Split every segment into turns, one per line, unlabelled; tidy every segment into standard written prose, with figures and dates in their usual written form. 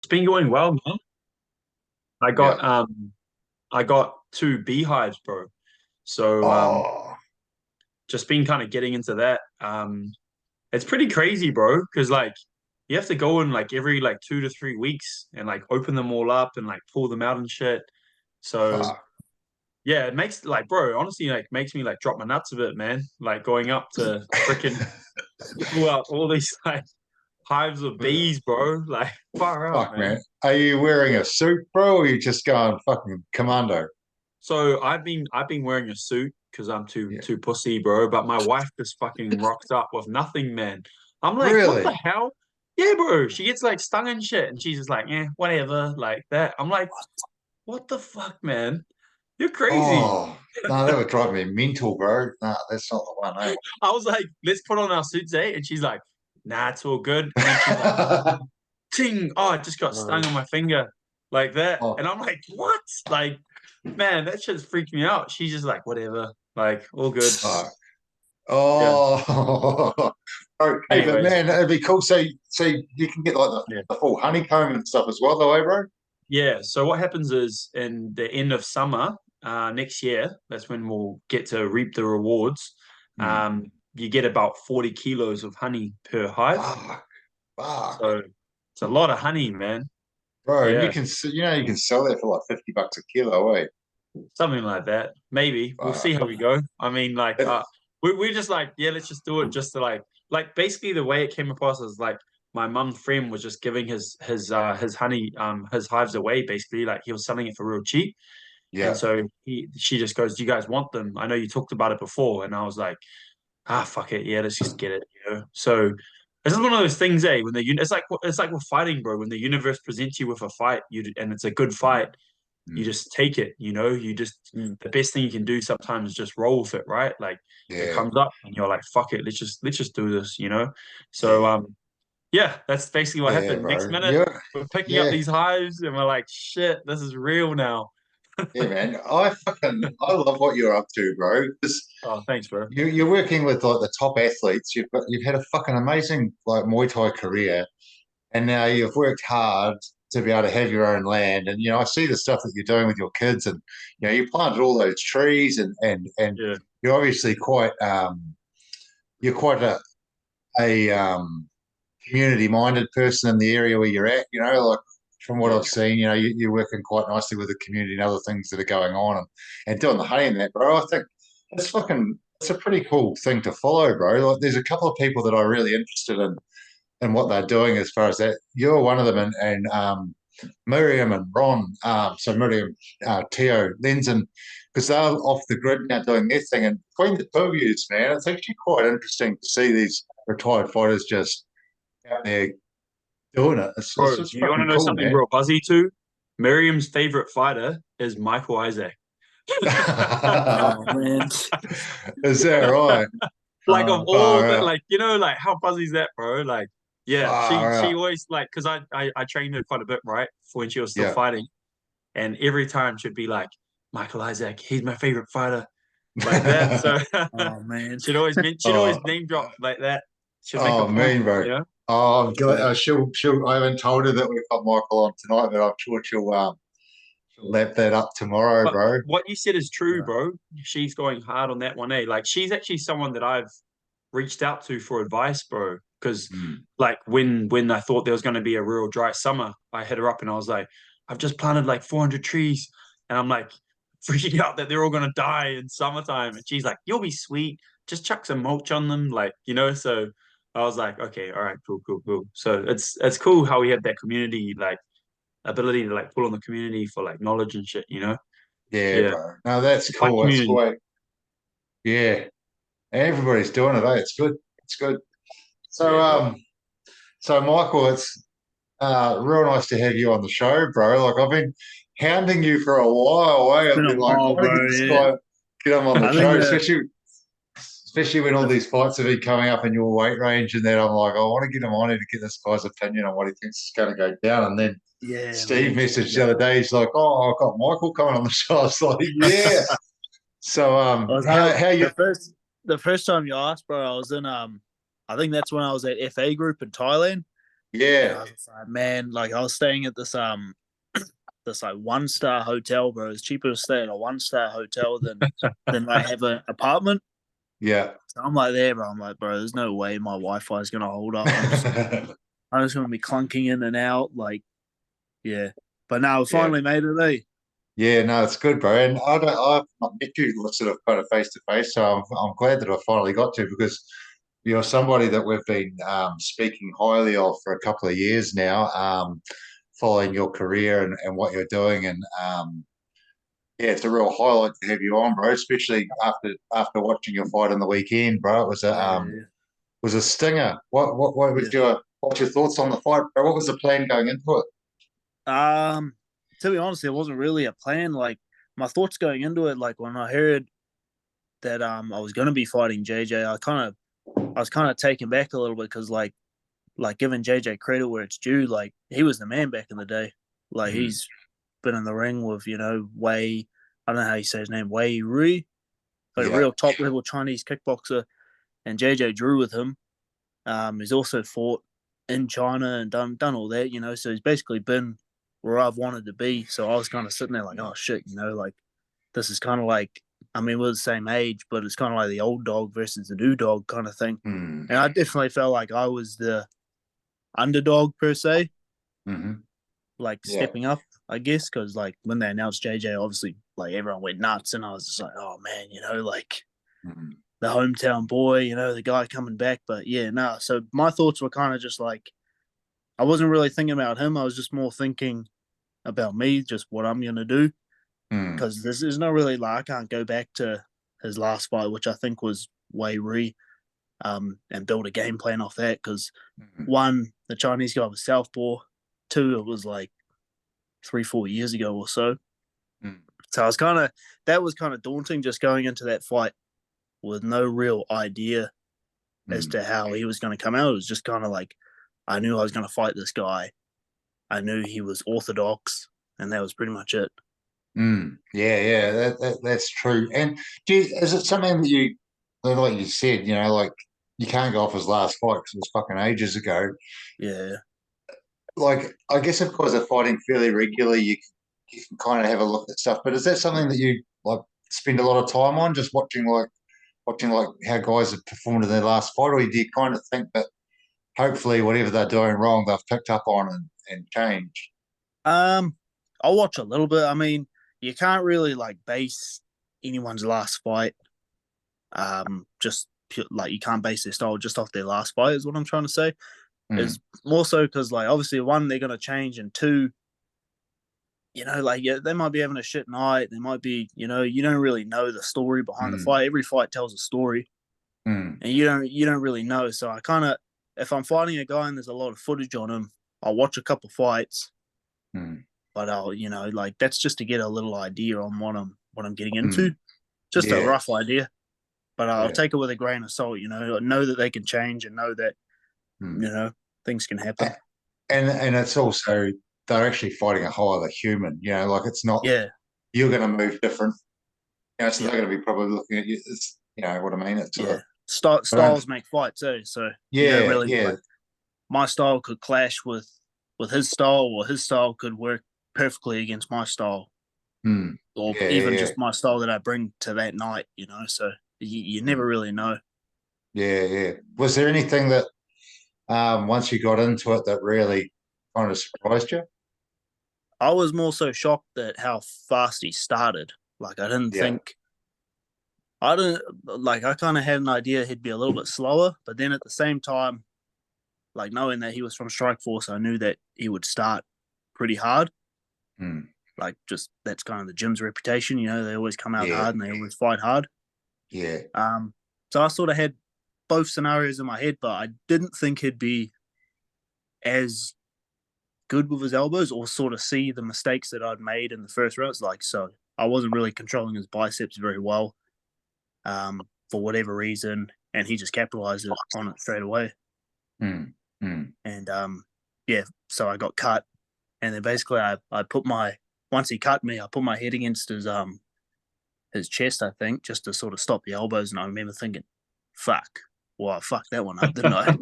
It's been going well, man. I
Yeah.
got I got two beehives, bro. So
Oh,
just been kind of getting into that. It's pretty crazy, bro, because like you have to go in like every like 2 to 3 weeks and like open them all up and like pull them out and shit. So
fuck.
yeah, it makes like bro, honestly like makes me like drop my nuts a bit, man. Like going up to freaking pull out all these like hives of bees, bro. Like far out,
Fuck,
man.
man. Are you wearing a suit, bro, or are you just going fucking commando?
So I've been wearing a suit because I'm too
Yeah.
too pussy, bro. But my wife just fucking rocked up with nothing, man. I'm like, what the
Really?
hell? Yeah, bro. She gets like stung and shit, and she's just like, yeah, whatever, like that. I'm like, what the fuck, man? You're crazy.
Oh, no, that would drive me mental, bro. No, that's not the one, eh?
I was like, let's put on our suits, eh? And she's like, nah, it's all good. And then she's like, ting, oh, I just got stung on my finger, like that.
Oh,
And I'm like, what? Like, man, that shit's freaked me out. She's just like, whatever, like, all good.
fuck.
Yeah.
Oh, okay, but
Anyways,
man, it'd be cool. So you can get like
yeah.
the full honeycomb and stuff as well, though, eh, bro?
Yeah. So what happens is in the end of summer, next year, that's when we'll get to reap the rewards.
Hmm.
You get about 40 kilos of honey per hive.
Fuck, fuck.
So it's a lot of honey, man.
Bro, and
Yeah.
you can sell that for like $50 a kilo, eh?
Something like that. Maybe. We'll see how
Fuck.
we go. I mean, like,
It-
we just like, yeah, let's just do it just to like basically the way it came across is like my mum's friend was just giving his honey his hives away basically like he was selling it for real cheap. And
yeah,
so she just goes, "Do you guys want them? I know you talked about it before." And I was like, "Ah, fuck it, yeah, let's just get it." So this is one of those things, eh? When it's like we're fighting, bro. When the universe presents you with a fight, and it's a good fight, you
mm,
just take it. The best thing you can do sometimes is just roll with it, right? Like it
yeah,
comes up, and you're like, "Fuck it, let's just do this." So
yeah,
yeah, that's basically what
yeah,
happened. Next
bro.
minute,
Yeah,
we're picking up
yeah,
these hives, and we're like, "Shit, this is real now."
yeah, man. I love what you're up to, bro. Because
Oh, thanks, bro.
you're working with like the top athletes. You've had a fucking amazing like Muay Thai career, and now you've worked hard to be able to have your own land. And I see the stuff that you're doing with your kids, and you planted all those trees, and
Yeah.
you're obviously quite a community minded person in the area where you're at. Like from what
Yeah.
I've seen, you're working quite nicely with the community and other things that are going on, and doing the honey and that, bro. I think it's a pretty cool thing to follow, bro. Like there's a couple of people that are really interested in what they're doing as far as that. You're one of them, and Miriam and Ron. So Miriam, Teo, Lenzen, because they're off the grid now doing their thing. And between the two of you, man, it's actually quite interesting to see these retired fighters just out there doing it. It's
Bro,
just
you want to
fucking
know
cool,
something
man.
real buzzy too? Miriam's favorite fighter is Michael Isaac.
Oh man.
Is that right?
Like of all
Far
the
out.
like how buzzy is that, bro? Like, yeah, she
Far
she
out.
always like because I trained her quite a bit, right? For when she was still
Yeah.
fighting. And every time she'd be like, Michael Isaac, he's my favorite fighter, like that. So
Oh man.
she'd always
Oh,
name drop like that. She'll make a
oh,
point,
mean, bro.
you know?
Oh, I'm glad,
So
she'll. I haven't told her that we've got Michael on tonight, but I'm sure she'll lap that up tomorrow,
but
bro.
what you said is true,
Yeah.
bro. She's going hard on that one, eh? Like she's actually someone that I've reached out to for advice, bro. Because
Mm.
like when I thought there was going to be a real dry summer, I hit her up and I was like, I've just planted like 400 trees, and I'm like freaking out that they're all going to die in summertime. And she's like, "You'll be sweet. Just chuck some mulch on them, like." So I was like, "Okay, all right, cool, cool, cool." So it's cool how we have that community like ability to like pull on the community for like knowledge and shit.
Yeah,
Yeah,
bro. No, that's
fight
cool. That's
community.
great. Yeah, everybody's doing it. It's good. It's good. So,
Yeah, bro.
so Michael, it's real nice to have you on the show, bro. Like I've been hounding you for a while.
It's
I've
been a
been like, I
while,
want to get
bro.
this
Yeah.
guy, get him on the
I think
show,
the
especially when all
the
these fights have been coming up in your weight range, and then I'm like, I want to get him on here to get this guy's opinion on what he thinks is going to go down. And then
yeah,
Steve
man.
messaged the
Yeah.
other day. He's like, "Oh, I've got Michael coming on the show." I was like, "Yeah." So,
I was
how you?
the first time you asked, bro, I was in I think that's when I was at FA group in Thailand. And I
Yeah.
was just like, man, like I was staying at this like 1-star hotel, bro. It's cheaper to stay at a 1-star hotel than like have an apartment.
Yeah.
So I'm like there, bro. I'm like, bro, there's no way my Wi-Fi is gonna hold up. I'm just gonna be clunking in and out, like, yeah. But now we
Yeah.
finally made it, eh?
Yeah, no, it's good, bro. And I've not met you sort of kind of face to face, so I'm glad that I finally got to because you're somebody that we've been speaking highly of for a couple of years now, following your career and what you're doing, and yeah, it's a real highlight to have you on, bro. Especially after watching your fight on the weekend, bro. It
Yeah,
was a stinger. What was
yeah.
what's your thoughts on the fight, bro? What was the plan going into it?
To be honest, there wasn't really a plan. Like my thoughts going into it, like when I heard that I was gonna be fighting JJ, I was kind of taken back a little bit because like giving JJ credit where it's due, like he was the man back in the day. Like
Mm,
he's been in the ring with Wei, I don't know how you say his name, Wei Rui, like a
yeah.
real top level Chinese kickboxer, and JJ drew with him. He's also fought in China and done all that, So he's basically been where I've wanted to be. So I was kind of sitting there like, oh shit, like this is kind of like, I mean, we're the same age, but it's kind of like the old dog versus the new dog kind of thing.
Mm,
And I definitely felt like I was the underdog per se,
hmm.
like
Yeah.
stepping up, I guess, because like when they announced JJ, obviously like everyone went nuts, and I was just like, oh man, like
Mm,
the hometown boy, the guy coming back. But yeah, no. So my thoughts were kind of just like I wasn't really thinking about him. I was just more thinking about me, just what I'm gonna do.
mm,
Because there's no really like I can't go back to his last fight, which I think was Wei Ri, and build a game plan off that. Because
mm,
one, the Chinese guy was southpaw. Two, it was like 3-4 years ago or so.
mm,
So I was kind of that was kind of daunting just going into that fight with no real idea as
mm,
to how he was going to come out. It was just kind of like I knew I was going to fight this guy. I knew he was orthodox, and that was pretty much it.
mm. Yeah, yeah, that's true. And is it something that like you said, like you can't go off his last fight because it was fucking ages ago.
Yeah.
Like, I guess if guys are fighting fairly regularly, you can kind of have a look at stuff. But is that something that you like spend a lot of time on, just watching like how guys have performed in their last fight, or do you kind of think that hopefully whatever they're doing wrong, they've picked up on and changed?
Um, I'll watch a little bit. I mean, you can't really like base anyone's last fight. Just like you can't base their style just off their last fight. Is what I'm trying to say.
Mm,
Is more so because like obviously one they're gonna change, and two, like yeah, they might be having a shit night. They might be, you don't really know the story behind the
mm,
fight. Every fight tells a story,
mm,
and you don't really know. So I kind of, if I'm fighting a guy and there's a lot of footage on him, I'll watch a couple fights,
mm,
but I'll, like that's just to get a little idea on what I'm getting
mm.
into, just a
Yeah,
rough idea. But I'll
yeah.
take it with a grain of salt. Know that they can change and know that
Mm.
you know things can happen.
And it's also they're actually fighting a whole other human. Like it's not
Yeah,
you're going to move different. So
yeah,
they're going to be probably looking at you. It's what I mean. It's sort
yeah.
of I don't.
Styles make fights too, so you don't
Yeah,
really
yeah.
like my style could clash with his style, or his style could work perfectly against my style,
Mm.
or
Yeah,
even
yeah,
just my style that I bring to that night. So you
yeah.
never really know.
Yeah, yeah. Was there anything that once you got into it that really kind of surprised you?
I was more so shocked at how fast he started. Like I didn't
Yeah.
think I didn't like I kind of had an idea he'd be a little bit slower, but then at the same time, like knowing that he was from Strike Force, I knew that he would start pretty hard.
Mm.
Like just that's kind of the gym's reputation. They always come out
Yeah,
hard and they always fight hard.
yeah.
Um, so I sort of had both scenarios in my head, but I didn't think he'd be as good with his elbows or sort of see the mistakes that I'd made in the first rounds. Like so, I wasn't really controlling his biceps very well, for whatever reason, and he just capitalized on it straight away.
Mm. Mm.
And yeah, so I got cut, and then basically I put my once he cut me, I put my head against his chest, I think, just to sort of stop the elbows. And I remember thinking, "Fuck!" well, I fucked that one up, didn't I?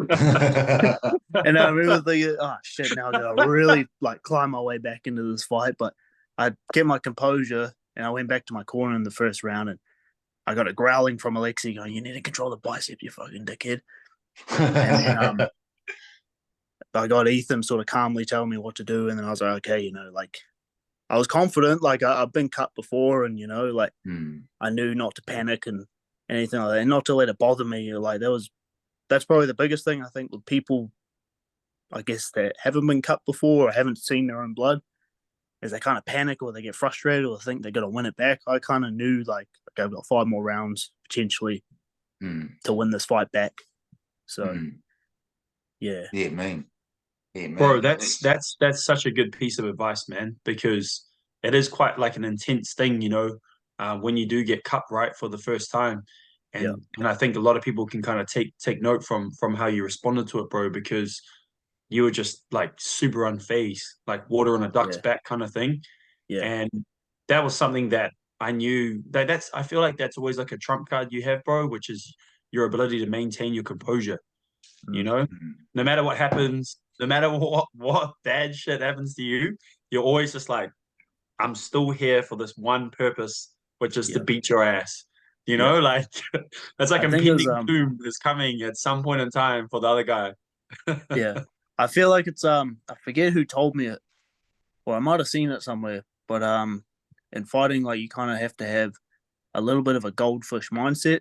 And I remember thinking, oh shit, now I gotta really like climb my way back into this fight. But I kept my composure and I went back to my corner in the first round, and I got a growling from Alexi going, "You need to control the bicep, you fucking dickhead." And then I got Ethan sort of calmly telling me what to do, and then I was like, okay, like I was confident, like I've been cut before, and like I knew not to panic and anything like that, and not to let it bother me. Like that's probably the biggest thing I think with people, I guess, that haven't been cut before or haven't seen their own blood, is they kind of panic or they get frustrated or think they're gonna win it back. I kind of knew like, okay, I've got 5 more rounds potentially to win this fight back. So yeah.
Yeah, man.
Bro, that's such a good piece of advice, man, because it is quite like an intense thing, when you do get cut right for the first time. And I think a lot of people can kind of take note from how you responded to it, bro, because you were just like super unfazed, like water on a duck's back kind of thing.
Yeah.
And that was something that I knew I feel like that's always like a trump card you have, bro, which is your ability to maintain your composure. No matter what happens, no matter what bad shit happens to you, you're always just like, I'm still here for this one purpose, which is to beat your ass. Like that's like impending doom is coming at some point in time for the other guy.
Yeah. I feel like it's I forget who told me it, or I might have seen it somewhere, but in fighting, like you kind of have to have a little bit of a goldfish mindset.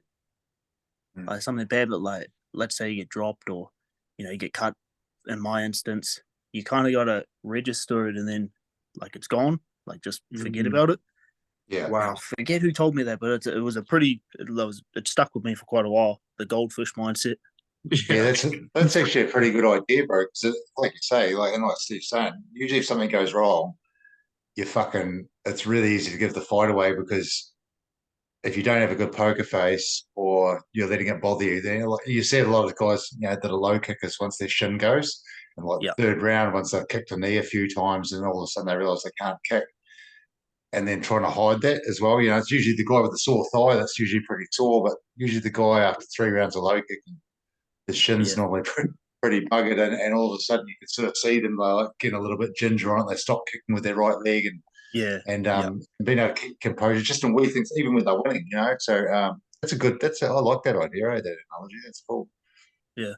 Like something bad, but like let's say you get dropped or you get cut. In my instance, you kind of got to register it and then like it's gone. Like just forget about it.
Yeah.
Wow.
I forget who told me that, but it was it stuck with me for quite a while. The goldfish mindset.
Yeah, that's actually a pretty good idea, bro. Because like you say, like Steve's saying, usually if something goes wrong, it's really easy to give the fight away, because if you don't have a good poker face or you're letting it bother you, then like you see a lot of guys, that are low kickers once their shin goes, and like third round, once they've kicked a knee a few times, and all of a sudden they realize they can't kick, and then trying to hide that as well. It's usually the guy with the sore thigh that's usually pretty sore, but usually the guy after 3 rounds of low kicking, his shin's normally pretty buggered, and all of a sudden you can sort of see them like getting a little bit ginger on it. They stop kicking with their right leg, and being able to keep composure just in wee things, even when they're winning. So I like that idea, that analogy. That's cool.
Yeah.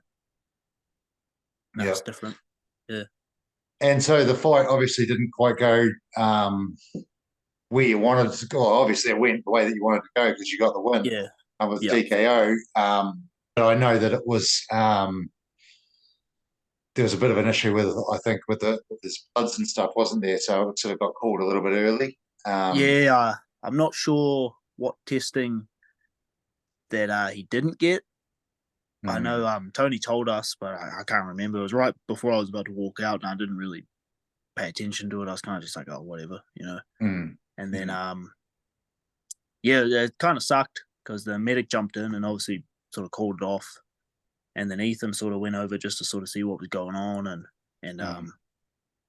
That's different. Yeah.
And so the fight obviously didn't quite go where you wanted it to go. Obviously, it went the way that you wanted to go because you got the win with TKO. But I know that it was there was a bit of an issue with, I think, with his bloods and stuff, wasn't there? So it sort of got called a little bit early.
I'm not sure what testing that he didn't get. I know Tony told us, but I can't remember. It was right before I was about to walk out, and I didn't really pay attention to it. I was kind of just like, oh, whatever, And then, it kind of sucked because the medic jumped in and obviously sort of called it off. And then Ethan sort of went over just to sort of see what was going on, and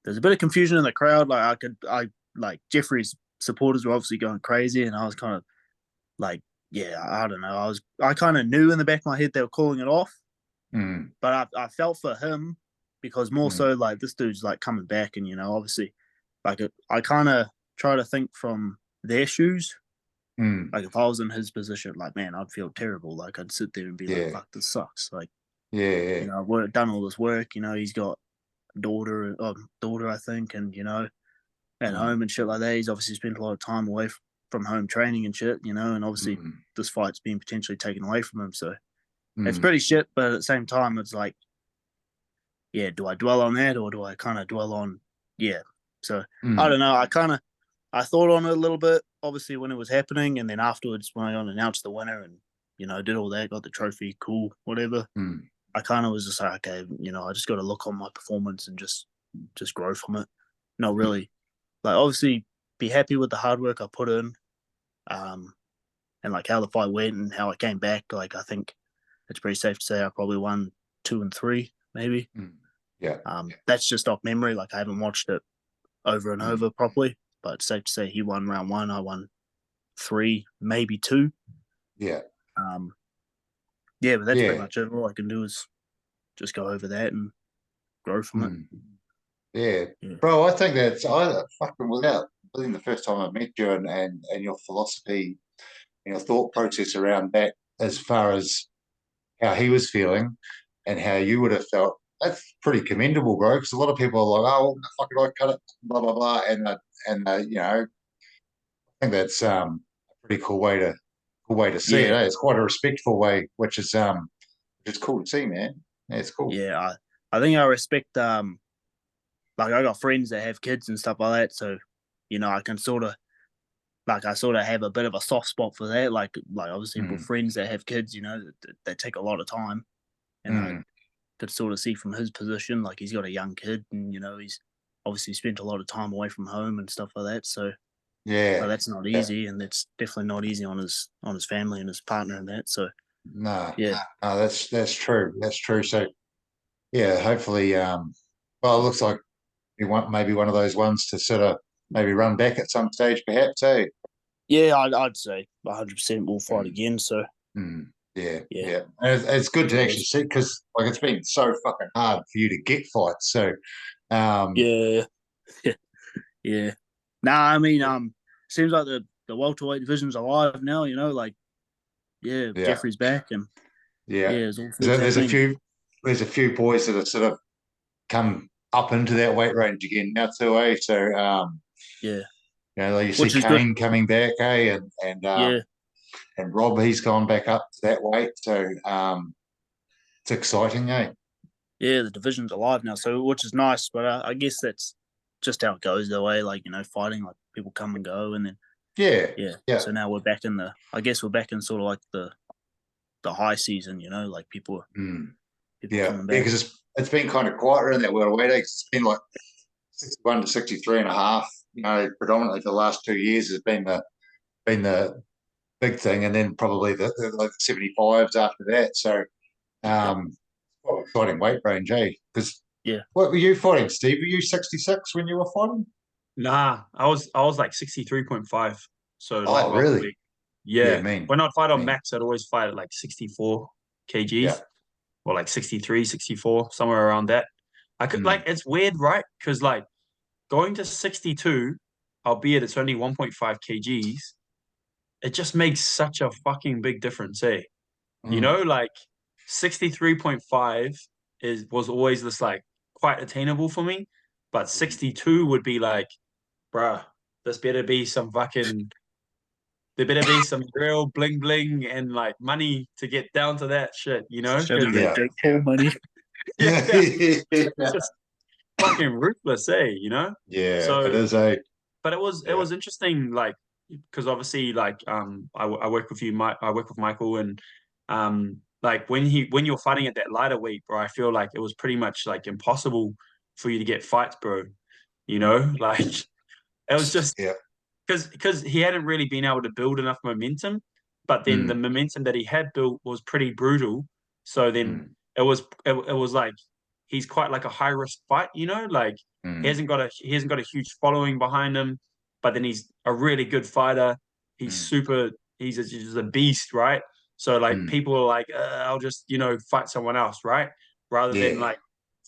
there's a bit of confusion in the crowd. Like Jeffrey's supporters were obviously going crazy, and I was kind of like, I don't know. I kind of knew in the back of my head they were calling it off, but I felt for him because more so like this dude's like coming back, and obviously, like I kind of try to think from their shoes. Like if I was in his position, like man, I'd feel terrible. Like I'd sit there and be like, "Fuck, this sucks." Like, I've done all this work. He's got a daughter, I think, and at home and shit like that. He's obviously spent a lot of time away from home training and shit, and obviously this fight's being potentially taken away from him. So it's pretty shit, but at the same time, it's like, do I dwell on that or do I kind of dwell on, So I don't know. I thought on it a little bit, obviously, when it was happening, and then afterwards when I announced the winner and, did all that, got the trophy, cool, whatever. I kind of was just like, okay, I just got to look on my performance and just grow from it. Not really, like obviously be happy with the hard work I put in, and like how the fight went and how I came back. Like I think it's pretty safe to say I probably won 2 and 3, maybe. That's just off memory. Like I haven't watched it over and over properly. But it's safe to say he won round 1, I won 3, maybe 2.
Yeah.
yeah, but that's pretty
Yeah.
much it. All I can do is just go over that and grow from it.
Mm. Yeah.
Yeah,
Bro, I think that's I fucking without being the first time I met you and your philosophy and your thought process around that as far as how he was feeling and how you would have felt. That's pretty commendable, bro. Because a lot of people are like, "Oh, fuck it, I cut it," blah blah blah, and you know, I think that's a pretty cool way to see it.
yeah,
Eh? It's quite a respectful way, which is cool to see, man. Yeah, it's cool.
yeah. I think I respect like I got friends that have kids and stuff like that, so I can sort of I sort of have a bit of a soft spot for that. Like obviously with
Mm,
friends that have kids, that take a lot of time, and I
mm,
could sort of see from his position, like he's got a young kid, and he's obviously spent a lot of time away from home and stuff like that. So
yeah,
that's not
yeah.
easy, and that's definitely not easy on his family and his partner and that. So
No,
yeah,
no, that's true. That's true. So yeah, hopefully, well, it looks like we want maybe one of those ones to sort of maybe run back at some stage, perhaps. Eh?
yeah, I'd say 100% we'll fight
Mm,
again. So
mm, yeah,
yeah,
yeah. And it's good
that's
to
what it
actually
is.
see because like it's been so fucking hard for you to get fights. So um,
Yeah, yeah. Nah, I mean, seems like the welterweight division's alive now. Like yeah,
yeah,
Jeffrey's back, and
yeah.
yeah, there's all sorts
There's a
happening.
there's a few boys that have sort of come up into that weight range again now too, eh? So
Yeah,
you know, like you see
which is good.
Kane coming back, eh?
Yeah,
And Rob, he's gone back up to that weight. So it's exciting, eh?
yeah, the division's alive now, so which is nice. But I guess that's just how it goes, the way fighting, like people come and go, and then
Yeah,
yeah.
yeah.
So now we're back in I guess we're back in sort of like the high season, like
Mm.
people
Yeah,
coming back.
because it's been kind of quieter in that welterweight. It's been like 61 to 63 and a half. You know, predominantly for the last 2 years has been the big thing, and then probably the like 75s after that. So,
Yep.
quite exciting weight range, eh? Because
Yeah.
what were you fighting, Steve? Were you 66 when you were fighting?
Nah, I was like 63.5. So like
Oh, really?
welterweight.
Yeah,
Yeah.
mean,
When I'd fight on
mean.
max, I'd always fight at like 64
Yeah.
kgs or like 63, 64, somewhere around that. I could
Mm,
like it's weird, right? Because like going to 62, albeit it's only 1.5 kgs, it just makes such a fucking big difference, eh?
mm,
Like 63.5 was always this like quite attainable for me, but
mm.
62 would be like, bruh, this better be some fucking there better be some real bling bling and like money to get down to that shit,
Show me
Because
that
Yeah.
Jake Paul money.
yeah,
Yeah,
just fucking ruthless,
it
So,
is a
but it
yeah.
was interesting, like because obviously, like I work with you, Mike. I work with Michael, and like when you're fighting at that lighter weight, bro, I feel like it was pretty much like impossible for you to get fights, bro. Like it was just
Yeah.
because he hadn't really been able to build enough momentum, but then the
Mm,
momentum that he had built was pretty brutal. So then
mm,
it was like he's quite like a high risk fight, like
mm,
he hasn't got a huge following behind him, but then he's a really good fighter. He's
mm,
super. Just a beast, right? So like
mm.
people are like, I'll just fight someone else, right? Rather than
Yeah.
like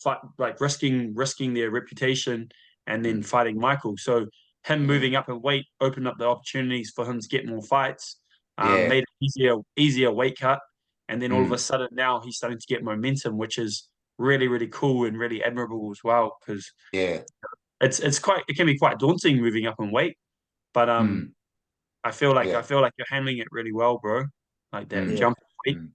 fight like risking their reputation and then
Mm,
fighting Michael. So him
yeah.
moving up in weight opened up the opportunities for him to get more fights,
Yeah.
made it easier weight cut, and then all of a
Mm,
sudden now he's starting to get momentum, which is really really cool and really admirable as well because
yeah.
it can be quite daunting moving up in weight, but
Mm,
I
yeah.
feel like you're handling it really well, bro. Like that
Mm,
Yeah,
jump in weight.
mm.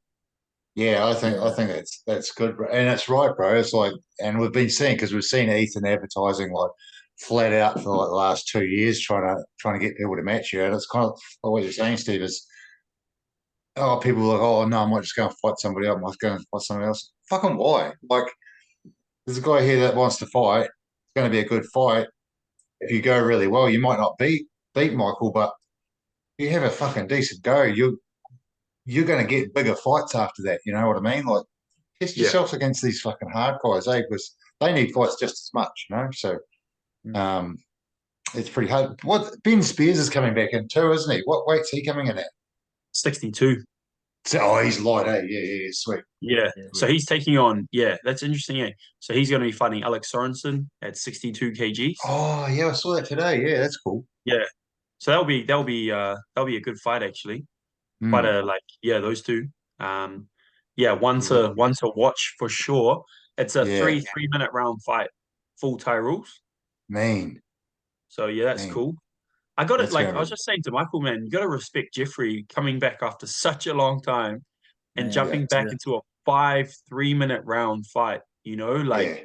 Yeah, I
yeah,
think that's good, bro. And it's right, bro. It's like, and we've been seeing because we've seen Ethan advertising like flat out for like the last 2 years, trying to get people to match you. And it's kind of like what you're saying, Steve. Is oh, people are like, oh no, I might just go and fight somebody else. I might go and fight somebody else. Fucking why? Like, there's a guy here that wants to fight. It's going to be a good fight. If you go really well, you might not beat Michael, but you have a fucking decent go. You're going to get bigger fights after that. You know what I mean? Like, test
Yeah.
yourself against these fucking hard guys, eh? Because they need fights just as much, you know. So
mm.
um, it's pretty hard. What Ben Spears is coming back in too, isn't he? What weight's he coming in at?
62.
So, oh, he's light, eh? Yeah, sweet.
Yeah.
Yeah.
So he's taking on, yeah, that's interesting. Eh? So he's going to be fighting Alex Sorensen at 62 kgs.
Oh, yeah, I saw that today. Yeah, that's cool.
Yeah. So that'll be a good fight actually. Quite
Mm,
a like yeah, those two. Um yeah, one to watch for sure. It's a
yeah,
3 minute round fight, full Thai rules.
mean,
So yeah, that's
mean.
cool. I got it
That's
like
going
I was
to
just saying to Michael, man, you gotta respect Jeffrey coming back after such a long time and
Man,
be, yeah,
jumping back
yeah,
into a 5 3 minute round fight, like
yeah.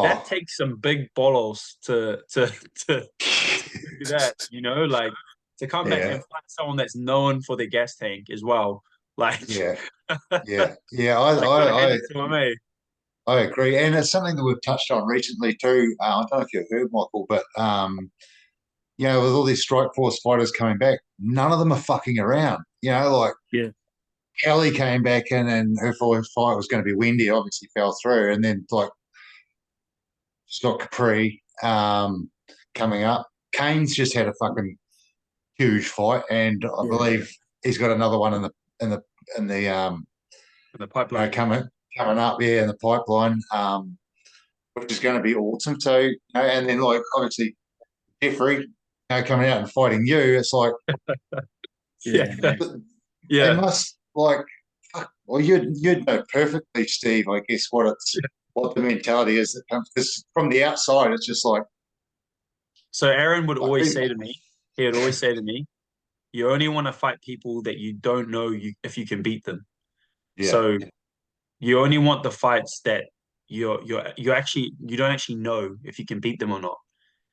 that
Oh,
takes some big balls to do that, like to come back
yeah,
and fight someone that's known for their gas tank as well. Like,
yeah, yeah, yeah.
like gotta hand it to him, eh?
I agree, and it's something that we've touched on recently too. I don't know if you've heard, Michael, but with all these strike force fighters coming back, none of them are fucking around. Like
yeah,
Kelly came back in, and her first fight was going to be Wendy. Obviously, fell through, and then like Scott Capri coming up. Kane's just had a fucking huge fight, and I
yeah,
believe he's got another one in the in the
In the pipeline.
coming up, yeah, in the pipeline, which is going to be awesome. So, and then like obviously Jeffrey, coming out and fighting you, it's like
Yeah,
yeah, man.
they
yeah.
must like. Well, you'd know perfectly, Steve. I guess what the mentality is that comes because from the outside, it's just like,
So Aaron would always say
like,
to me, he would always say to me, you only want to fight people that you don't know if you can beat them.
yeah,
So you only want the fights that you don't actually know if you can beat them or not.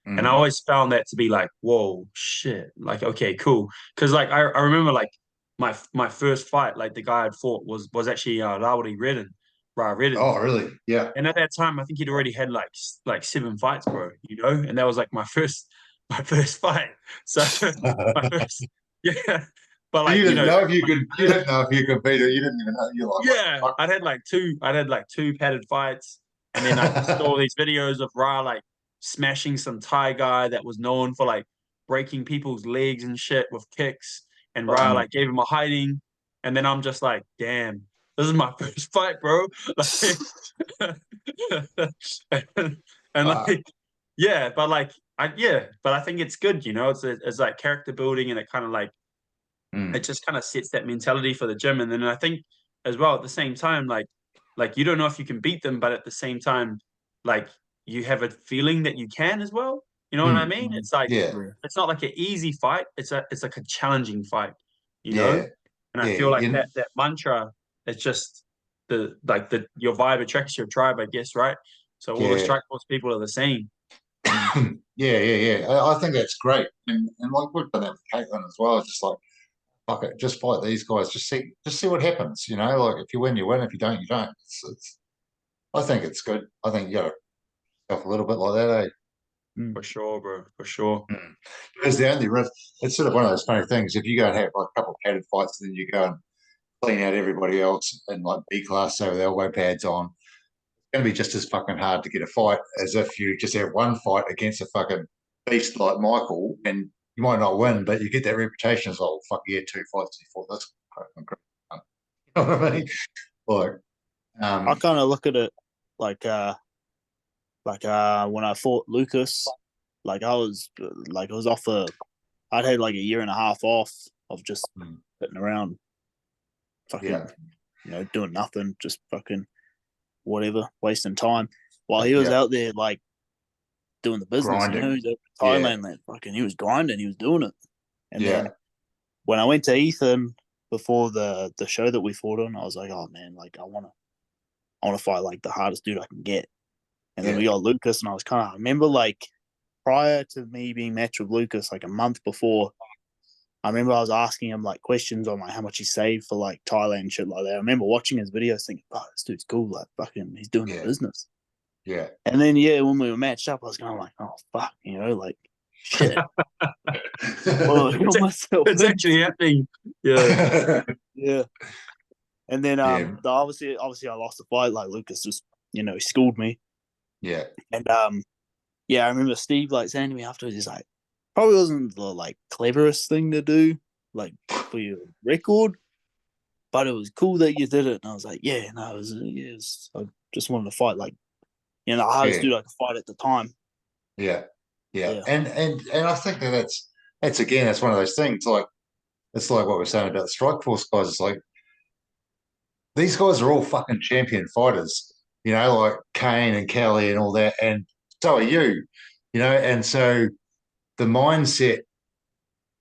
And I
mm,
always found that to be like, whoa, shit. Like, okay, cool. Because like I remember like my first fight, like the guy I'd fought was actually Lowry Redden, Ra Redden.
oh, really, yeah,
And at that time, I think he'd already had like 7 fights, bro. And that was like my first my first fight. So my first, yeah. But like,
you didn't know if you could. You didn't know if you could beat it. You didn't even know. You're like, what
yeah,
the
I'd had like two padded fights, and then I saw
fuck?
these videos of Ra like smashing some Thai guy that was known for like breaking people's legs and shit with kicks, and Ra
Mm,
like gave him a hiding, and then I'm just like, damn, this is my first fight, bro. Like, and
fuck.
like, yeah, but like, but I think it's good, it's like character building, and it kind of like it
Mm,
just kind of sets that mentality for the gym. And then I think as well at the same time, like you don't know if you can beat them, but at the same time, like you have a feeling that you can as well. You know what I
mm,
mean? It's like
yeah,
Yeah.
it's not like an easy fight. It's like a challenging fight, you know?
yeah,
And I
yeah.
feel like that mantra, it's just the your vibe attracts your tribe, I guess, right? So all the
Yeah.
strike force people are the same.
Mm.
Yeah. I think that's great, and like we've done that with Caitlin as well. It's just like, fuck it, just fight these guys. Just see what happens. Like if you win, you win. If you don't, you don't. I think it's good. I think you got to a little bit like that, eh?
Mm.
For sure, bro. For sure.
Mm. Because the only risk, it's sort of one of those funny things. If you go and have like a couple of padded fights, then you go and clean out everybody else in like B class, so with elbow pads on. It's going to be just as fucking hard to get a fight as if you just have one fight against a fucking beast like Michael, and you might not win, but you get that reputation as, oh, fuck yeah, 2 fights, he fought this. You know what I mean? Like,
I
um,
kind of look at it like when I fought Lucas, like I was off I'd had like a year and a half off of just
mm,
sitting around,
yeah,
fucking, doing nothing, just fucking whatever, wasting time. While he was
yeah,
out there like doing the business,
grinding.
he's out in
Yeah,
Thailand, like fucking, he was grinding, he was doing it. And
yeah,
then when I went to Ethan before the show that we fought on, I was like, oh man, like I wanna fight like the hardest dude I can get. And then
yeah,
we got Lucas, and I remember like prior to me being matched with Lucas, like a month before, I remember I was asking him like questions on like how much he saved for like Thailand and shit like that. I remember watching his videos thinking, oh, this dude's cool, like fucking he's doing the
yeah,
business.
yeah.
And then yeah, when we were matched up, I was going like, oh fuck, like shit. Well, I got
It's,
myself
it's
in.
actually happening. Yeah.
Yeah. And then
Yeah,
obviously I lost the fight, like Lucas just, he schooled me.
yeah,
And yeah, I remember Steve like saying to me afterwards, he's like, probably wasn't the like cleverest thing to do, like for your record, but it was cool that you did it. And I was like, yeah, no, I just wanted to fight like, the hardest
Yeah,
dude I could fight at the time.
yeah, yeah.
Yeah.
And I think that's again, that's one of those things. Like it's like what we're saying about the Strike Force guys. It's like these guys are all fucking champion fighters, like Kane and Kelly and all that, and so are you, and so the mindset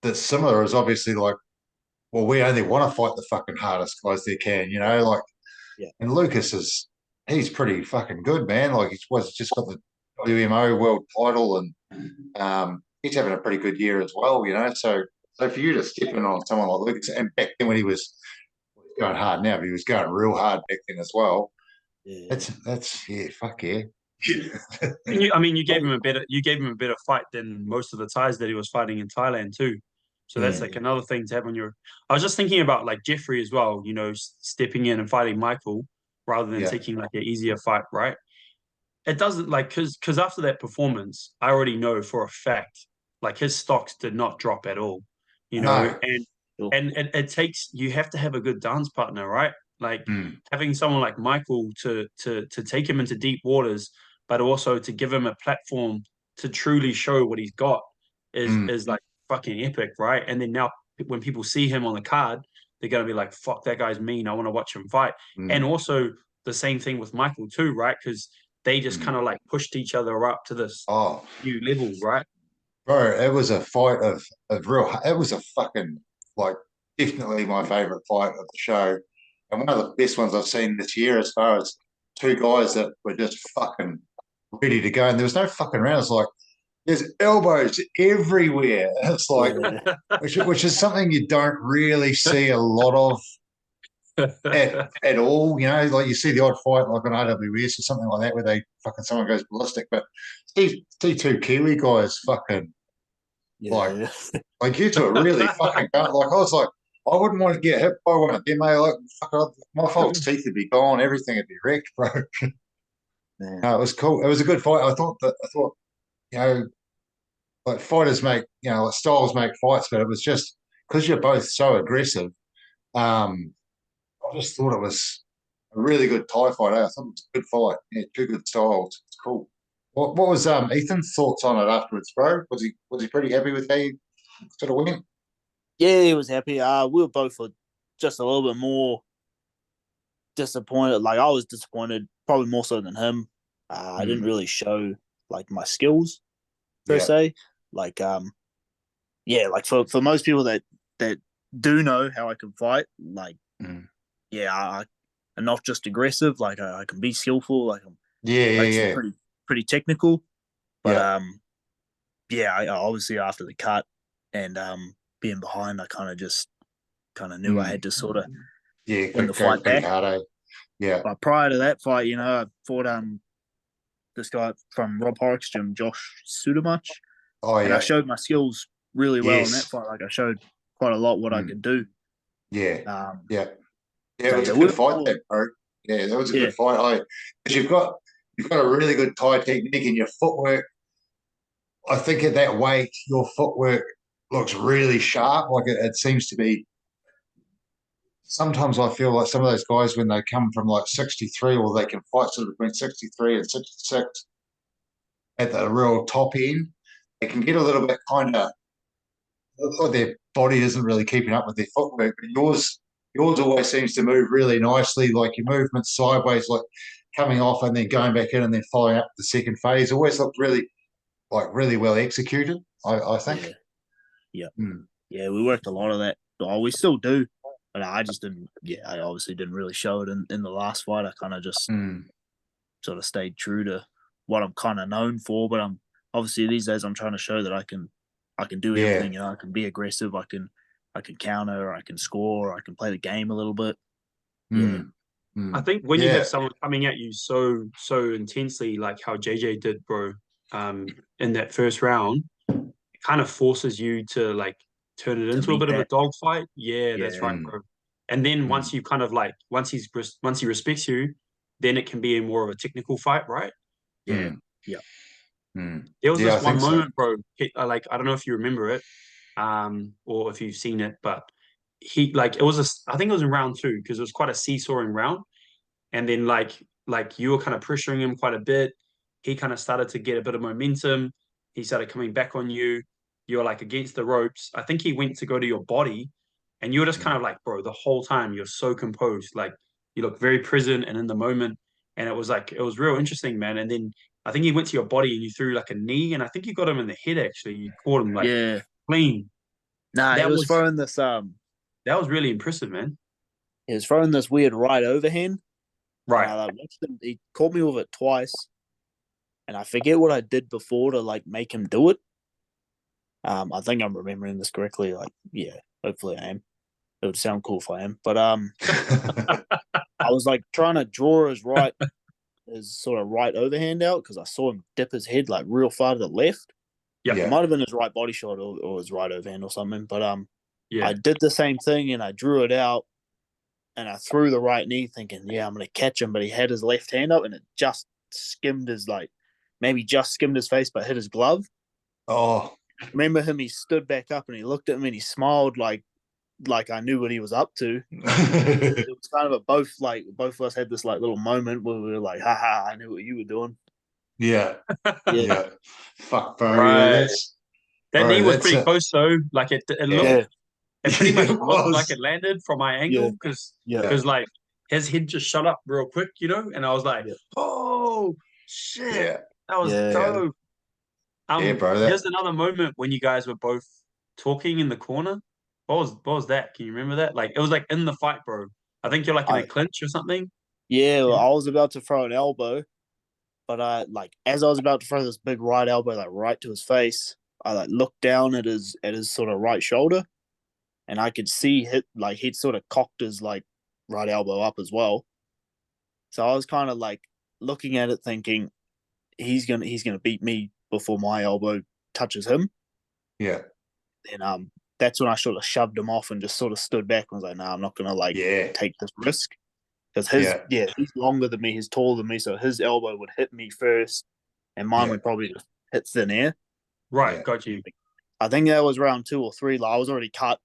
that's similar is obviously like, well, we only want to fight the fucking hardest guys they can, like,
Yeah.
and he's pretty fucking good, man. Like he's just got the WMO world title, and he's having a pretty good year as well, So for you to step in on someone like Lucas, and back then when he was going hard now, but he was going real hard back then as well.
Yeah.
That's yeah, fuck yeah.
And you gave him a better fight than most of the Thais that he was fighting in Thailand too. So that's like another thing to have on your. I was just thinking about like Jeffrey as well. Stepping in and fighting Michael rather than
Yeah.
taking like an easier fight, right? It doesn't like because after that performance, I already know for a fact like his stocks did not drop at all.
No.
And it takes you have to have a good dance partner, right? Like having someone like Michael to take him into deep waters, but also to give him a platform to truly show what he's got is like fucking epic, right? And then now when people see him on the card, they're gonna be like, "Fuck, that guy's mean. I want to watch him fight." And also the same thing with Michael too, right? Because they just kind of like pushed each other up to this
Oh,
new level, right?
bro, it was a fight of real. It was a fucking like definitely my favorite fight of the show, and one of the best ones I've seen this year as far as two guys that were just fucking ready to go, and there was no fucking around. It's like there's elbows everywhere. It's like which is something you don't really see a lot of at all. Like you see the odd fight like on AWS or something like that where they fucking someone goes ballistic, but see two Kiwi guys fucking like you two are really fucking like I was like I wouldn't want to get hit by one of them. Like my false teeth would be gone, everything would be wrecked, bro. No, it was cool. It was a good fight. I thought you know like fighters make like styles make fights, but it was just because you're both so aggressive. I just thought it was a really good Thai fight. I thought it was a good fight. Yeah, two good styles. It's cool. What was Ethan's thoughts on it afterwards, bro? Was he pretty happy with how you sort of went?
Yeah, he was happy. We were both just a little bit more disappointed. Like I was disappointed, probably more so than him. I didn't really show like my skills per se. Like like for most people that do know how I can fight, like I'm not just aggressive. Like I can be skillful. Like I'm pretty technical. But I obviously after the cut and being behind, I kind of knew I had to sort of win the fight back.
Hard, eh? Yeah.
But prior to that fight, I fought this guy from Rob Horrock's gym, Josh Sudamach.
Oh yeah.
And I showed my skills really well in that fight. Like I showed quite a lot what I could do.
Yeah. It was a good fight, that bro. Yeah, that was a good fight. Because you've got a really good Thai technique and your footwork. I think at that weight, your footwork looks really sharp. Like it seems to be. Sometimes I feel like some of those guys when they come from like 63, or they can fight sort of between 63 and 66 at the real top end, they can get a little bit kind of. Like their body isn't really keeping up with their footwork, but yours always seems to move really nicely. Like your movement sideways, like coming off and then going back in and then following up the second phase, always looked really well executed. I think.
Yeah. Yeah, we worked a lot of that. Oh, we still do, but I just didn't. Yeah, I obviously didn't really show it in the last fight. I kind of just sort of stayed true to what I'm kind of known for. But I'm obviously these days I'm trying to show that I can do everything. I can be aggressive. I can counter. I can score. I can play the game a little bit.
I think when you have someone coming at you so intensely, like how JJ did, bro, in that first round, it kind of forces you to like turn it into a bit of a dogfight. Yeah, that's right, bro. And then once you kind of like once he respects you, then it can be more of a technical fight, right?
Yeah.
There was this one moment, bro. Like I don't know if you remember it, or if you've seen it, but he like it was I think it was in round two because it was quite a seesawing round, and then like you were kind of pressuring him quite a bit. He kind of started to get a bit of momentum. He started coming back on you. You were like against the ropes. I think he went to go to your body, and you were just kind of like, bro, the whole time you're so composed. Like you look very present and in the moment. And it was like it was real interesting, man. And then I think he went to your body and you threw like a knee, and I think you got him in the head actually. You caught him like
Yeah.
clean.
Nah, he
That
was
was
throwing this
that was really impressive, man.
he was throwing this weird right overhand. And I
Right.
like watched him. He caught me with it twice, and I forget what I did before to like make him do it. I think I'm remembering this correctly. Like, yeah, hopefully I am. It would sound cool if I am. But I was like trying to draw his sort of right overhand out because I saw him dip his head like real far to the left.
Yeah.
It might have been his right body shot or his right overhand or something. But
Yeah.
I did the same thing and I drew it out and I threw the right knee thinking, yeah, I'm gonna catch him. But he had his left hand up and it just skimmed his maybe just skimmed his face but hit his glove.
Oh,
Remember him, he stood back up and he looked at me and he smiled like I knew what he was up to. It was kind of a both of us had this like little moment where we were like, haha, I knew what you were doing.
yeah,
Yeah.
yeah. Fuck, bro. Yeah,
Right. That knee was
that's
pretty
it.
close though. Like it looked
Yeah.
it pretty much
It
looked like
was.
it landed from my
Yeah.
angle because
Yeah.
like his head just shut up real quick, you know, and I was like,
Yeah.
oh shit,
Yeah,
that was
Yeah.
dope.
yeah, bro.
Here's another moment when you guys were both talking in the corner. What was that? Can you remember that? Like it was like in the fight, bro. I think you're like in a
I
clinch or something.
yeah, well,
Yeah.
I was about to throw an elbow, but I like as I was about to throw this big right elbow like right to his face, I like looked down at his sort of right shoulder and I could see he'd sort of cocked his like right elbow up as well. So I was kind of like looking at it thinking he's gonna beat me before my elbow touches him.
Yeah,
And that's when I sort of shoved him off and just sort of stood back and was like, nah, I'm not gonna like
yeah,
take this risk. Because
yeah,
he's longer than me, he's taller than me, so his elbow would hit me first and mine
yeah,
would probably just hit thin air.
Right,
yeah.
got you.
I think that was round 2 or 3. Like I was already cut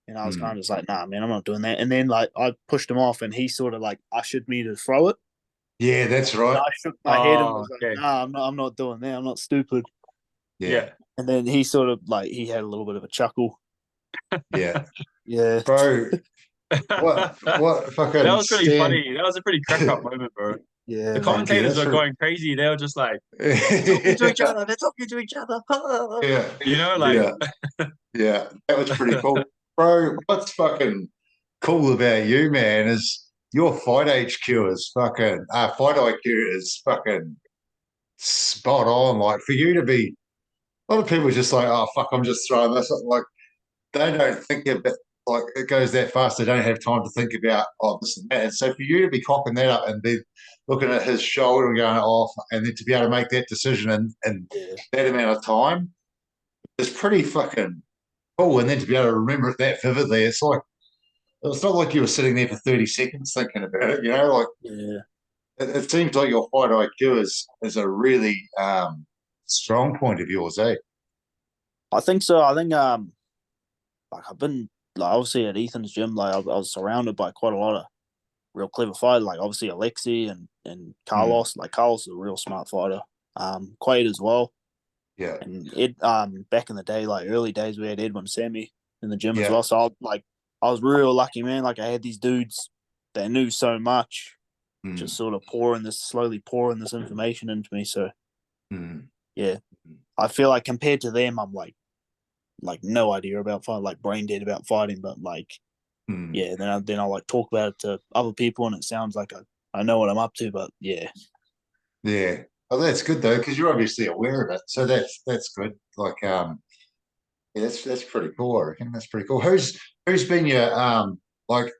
and I was kind
Mm.
of just like, nah, man, I'm not doing that. And then like I pushed him off and he sort of like ushered me to throw it.
Yeah, that's
And
right.
I shook my head and
Oh,
was like,
okay.
nah, I'm not doing that. I'm not stupid.
Yeah,
Yeah.
And then he sort of like he had a little bit of a chuckle.
yeah,
Yeah.
bro. What
That
fucking
was pretty
stand?
funny. That was a pretty crack up moment, bro.
Yeah,
The
Fuck
man.
yeah,
commentators
that's
were
right.
going crazy. They were just like, they're talking to each other. They're talking to each other.
Yeah,
You know, like,
yeah, yeah. That was pretty cool, bro. What's fucking cool about you, man, is your fight HQ is fucking fight IQ is fucking spot on. Like for you to be, a lot of people are just like, oh fuck, I'm just throwing this. Like they don't think about like it goes that fast. They don't have time to think about this and that. And so for you to be cocking that up and be looking at his shoulder and going off, and then to be able to make that decision in
yeah.
that amount of time is pretty fucking cool. And then to be able to remember it that vividly, it's not like you were sitting there for 30 seconds thinking about it. You know, like
Yeah.
it seems like your fight IQ is a really strong point of yours, eh?
I think so. I think like I've been like obviously at Ethan's gym, like I was surrounded by quite a lot of real clever fighters, like obviously Alexi and
Mm,
Carlos. Like Carlos is a real smart fighter. Quaid as well.
yeah,
And Ed back in the day, like early days we had Edwin Sammy in the gym as
yeah,
well. So I was real lucky, man. Like I had these dudes that knew so much,
mm,
just sort of slowly pouring this information into me. So
mm,
yeah. I feel like compared to them, I'm like no idea about fighting, like brain dead about fighting, but like
mm.
yeah, then I like talk about it to other people, and it sounds like I know what I'm up to, but yeah,
Yeah. Oh, that's good though, because you're obviously aware of it. So that's good. Like, yeah, that's pretty cool. I reckon that's pretty cool. Who's been your like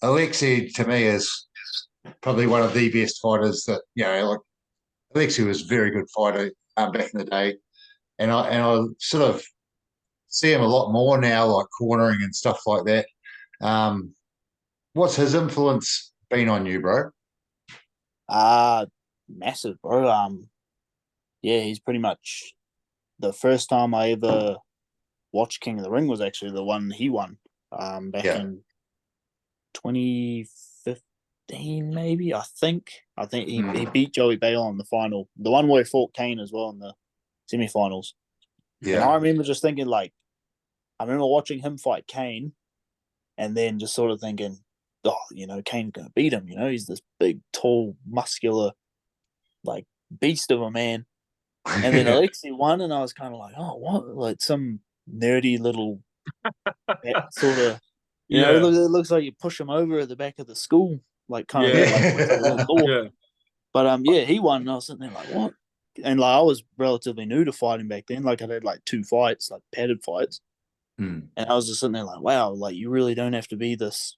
Alexei to me is probably one of the best fighters that like Alexei was a very good fighter back in the day, and I sort of see him a lot more now, like cornering and stuff like that. Um, what's his influence been on you, bro?
uh massive, bro. Yeah, he's pretty much the first time I ever watched King of the Ring was actually the one he won. back
Yeah.
in 2015, maybe. I think he beat Joey Bale in the final, the one where he fought Kane as well in the semifinals. And I
Yeah.
remember just thinking, like, I remember watching him fight Kane, and then just sort of thinking, oh, Kane's gonna beat him. He's this big, tall, muscular, like beast of a man. And then Alexei won, and I was kind of like, oh, what? Like some nerdy little sort of,
Yeah,
it looks like you push him over at the back of the school, like kind of thing,
yeah,
like puts like a little door.
yeah.
But yeah, he won, and I was sitting there like, what? And like I was relatively new to fighting back then. Like I had like 2 fights, like padded fights,
Mm,
and I was just sitting there like, wow, like you really don't have to be this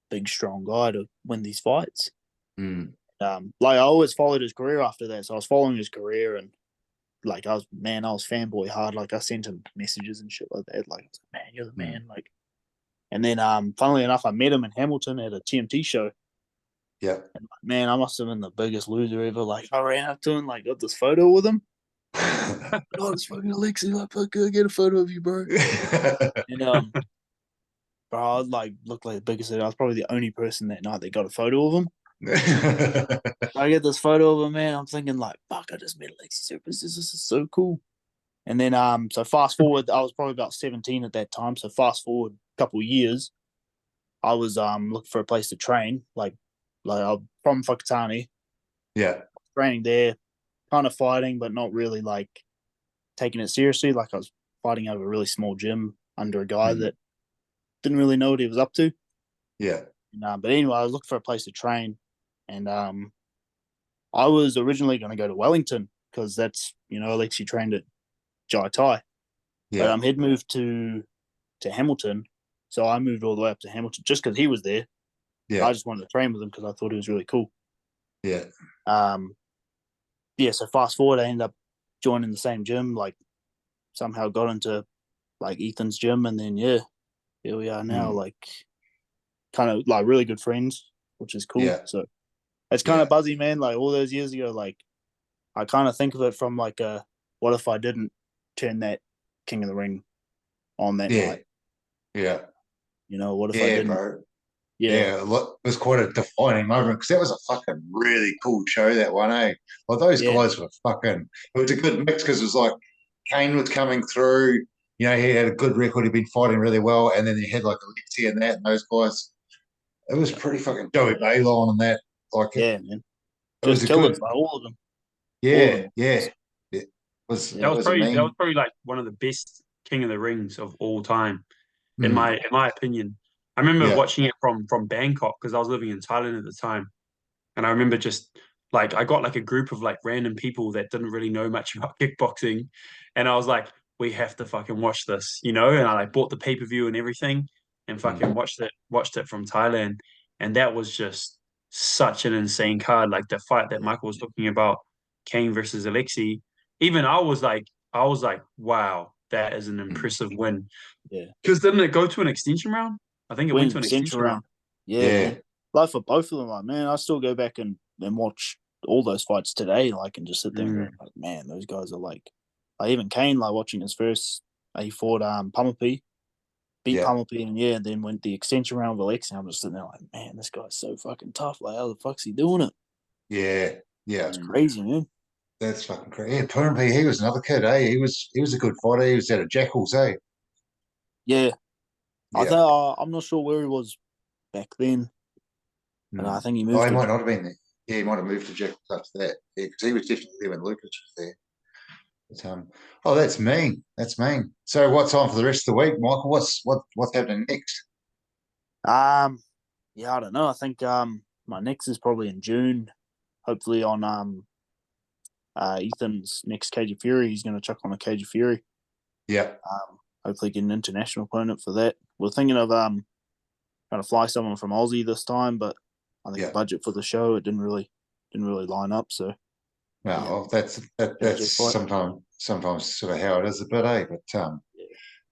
big, strong guy to win these fights.
mm.
Like I always followed his career after that, so I was following his career, and like I was fanboy hard. Like I sent him messages and shit like that. Like, man, you're the man. Like, and then funnily enough, I met him in Hamilton at a TMT show.
Yeah.
And like, man, I must have been the biggest loser ever. Like I ran up to him, like got this photo with him. Oh, it's fucking Alexi. Like, fuck, get a photo of you, bro. And bro, I like looked like the biggest. I was probably the only person that night that got a photo of him. I get this photo of him, man. I'm thinking like, fuck, I just met Alexi Surface. This is so cool. And then so fast forward, I was probably about 17 at that time. So fast forward a couple of years, I was looking for a place to train. Like I'm from Whakatane,
Yeah.
training there, kind of fighting, but not really like taking it seriously. Like I was fighting out of a really small gym under a guy that didn't really know what he was up to.
Yeah.
But anyway, I was looking for a place to train, and I was originally going to go to Wellington because that's Alexi trained at Jai Tai, but
Yeah.
he'd moved to Hamilton, so I moved all the way up to Hamilton just because he was there.
Yeah.
I just wanted to train with him because I thought he was really cool.
Yeah.
Yeah. So fast forward, I ended up joining the same gym. Like somehow got into like Ethan's gym, and then here we are now. Like kind of like really good friends, which is cool.
Yeah.
So it's kind of buzzy, man. Like all those years ago, like I kind of think of it from like what if I didn't turn that King of the Ring on that
Yeah.
night?
Yeah.
What if I
Yeah,
didn't?
bro.
Yeah.
Yeah, look, it was quite a defining moment because that was a fucking really cool show, that one, eh? Like those
Yeah.
guys were fucking. It was a good mix because it was like Kane was coming through. He had a good record. He'd been fighting really well, and then he had like Alexi and that, and those guys. It was pretty fucking Joey Balon and that. Like
Yeah, man.
it was
Just
a
killers,
good.
like all of them. All of
Yeah,
them.
yeah. It was
Yeah.
it was a
That was
mean.
probably like one of the best King of the Rings of all time, in
Mm,
my opinion. I remember
yeah,
watching it from Bangkok because I was living in Thailand at the time, and I remember just like I got like a group of like random people that didn't really know much about kickboxing, and I was like, we have to fucking watch this, and I like bought the pay-per-view and everything, and fucking
mm,
watched it from Thailand, and that was just such an insane card. Like the fight that Michael was talking about, Kane versus Alexi. Even I was like, wow, that is an
mm.
impressive win.
Yeah.
Because didn't it go to an extension round? I think it went
Went
to an
extension
extension round.
round. Yeah,
Yeah,
man. Like for both of them, like man, I still go back and watch all those fights today, like and just sit there and
Mm,
go, like, man, those guys are like even Kane, like watching his first he fought Pumapi, beat
yeah,
Pumapi and and then went the extension round with Alex, and I'm just sitting there like, man, this guy's so fucking tough. Like how the fuck's he doing it?
yeah, yeah.
It's crazy, man.
That's fucking crazy. Yeah, Purnaby, he was another kid, eh? He was a good fighter. He was out of Jackals, eh?
Yeah. I
Yeah.
think I'm not sure where he was back then, but I
Mm.
think he
Oh,
moved
he
to
might not have been there. Yeah, he might have moved to Jackals after that. Yeah, because he was definitely there when Lucas was there. But, oh, that's mean. That's mean. So, what's on for the rest of the week, Michael? What's happening next?
Yeah, I don't know. I think my next is probably in June, hopefully on Ethan's next Cage of Fury. He's going to chuck on a Cage of Fury.
Yeah,
Hopefully get an international opponent for that. We're thinking of trying to fly someone from Aussie this time, but I think the
yeah.
budget for the show it didn't really line up. So
No,
yeah,
well, that's
JJ fight.
sometimes sort of how it is a bit, eh? But
Yeah,